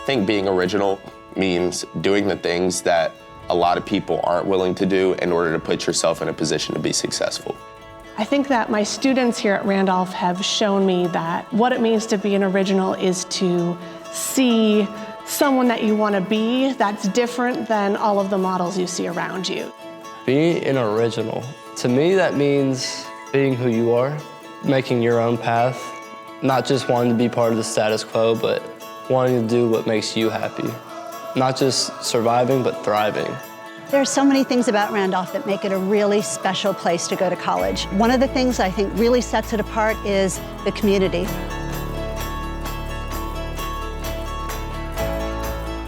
I think being original means doing the things that a lot of people aren't willing to do in order to put yourself in a position to be successful. I think that my students here at Randolph have shown me that what it means to be an original is to see someone that you want to be that's different than all of the models you see around you. Being an original, to me that means being who you are, making your own path, not just wanting to be part of the status quo, but wanting to do what makes you happy. Not just surviving, but thriving. There are so many things about Randolph that make it a really special place to go to college. One of the things I think really sets it apart is the community.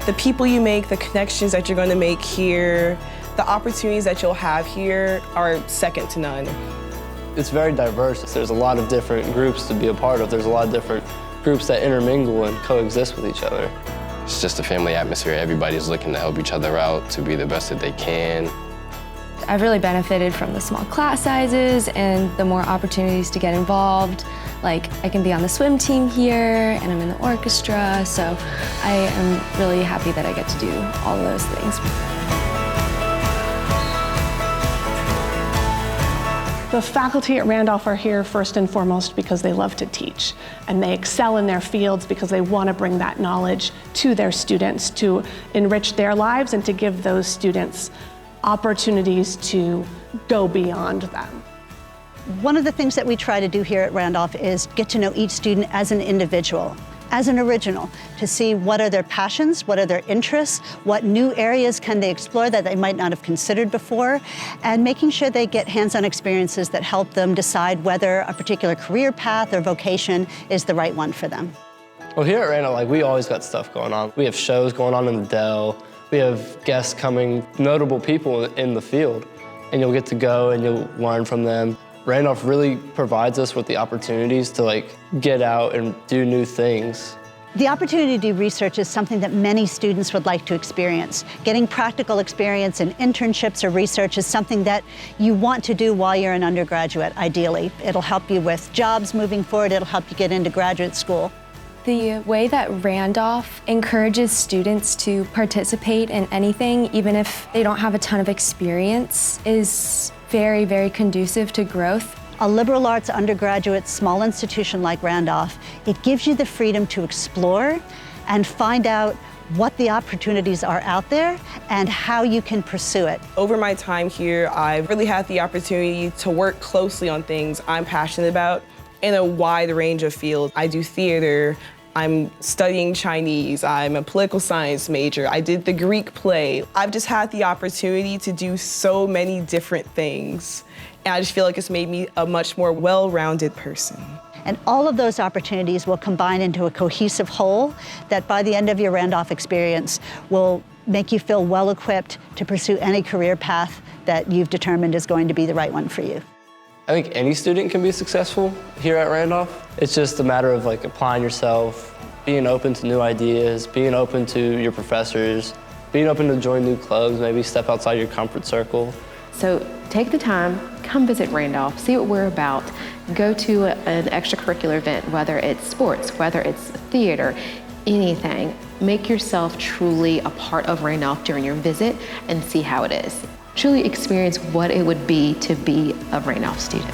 The people you make, the connections that you're going to make here, the opportunities that you'll have here are second to none. It's very diverse. There's a lot of different groups to be a part of. There's a lot of different groups that intermingle and coexist with each other. It's just a family atmosphere. Everybody's looking to help each other out to be the best that they can. I've really benefited from the small class sizes and the more opportunities to get involved. Like, I can be on the swim team here, and I'm in the orchestra, so I am really happy that I get to do all of those things. The faculty at Randolph are here first and foremost because they love to teach, and they excel in their fields because they want to bring that knowledge to their students to enrich their lives and to give those students opportunities to go beyond them. One of the things that we try to do here at Randolph is get to know each student as an individual, as an original, to see what are their passions, what are their interests, what new areas can they explore that they might not have considered before, and making sure they get hands-on experiences that help them decide whether a particular career path or vocation is the right one for them. Well, here at Randolph, we always got stuff going on. We have shows going on in the Dell. We have guests coming, notable people in the field, and you'll get to go and you'll learn from them. Randolph really provides us with the opportunities to get out and do new things. The opportunity to do research is something that many students would like to experience. Getting practical experience in internships or research is something that you want to do while you're an undergraduate, ideally. It'll help you with jobs moving forward, it'll help you get into graduate school. The way that Randolph encourages students to participate in anything, even if they don't have a ton of experience, is very, very conducive to growth. A liberal arts undergraduate small institution like Randolph, it gives you the freedom to explore and find out what the opportunities are out there and how you can pursue it. Over my time here, I've really had the opportunity to work closely on things I'm passionate about in a wide range of fields. I do theater, I'm studying Chinese, I'm a political science major, I did the Greek play. I've just had the opportunity to do so many different things, and I just feel like it's made me a much more well-rounded person. And all of those opportunities will combine into a cohesive whole that by the end of your Randolph experience will make you feel well-equipped to pursue any career path that you've determined is going to be the right one for you. I think any student can be successful here at Randolph. It's just a matter of applying yourself, being open to new ideas, being open to your professors, being open to join new clubs, maybe step outside your comfort circle. So take the time, come visit Randolph, see what we're about, go to an extracurricular event, whether it's sports, whether it's theater, anything. Make yourself truly a part of Randolph during your visit and see how it is. Truly experience what it would be to be a Randolph student.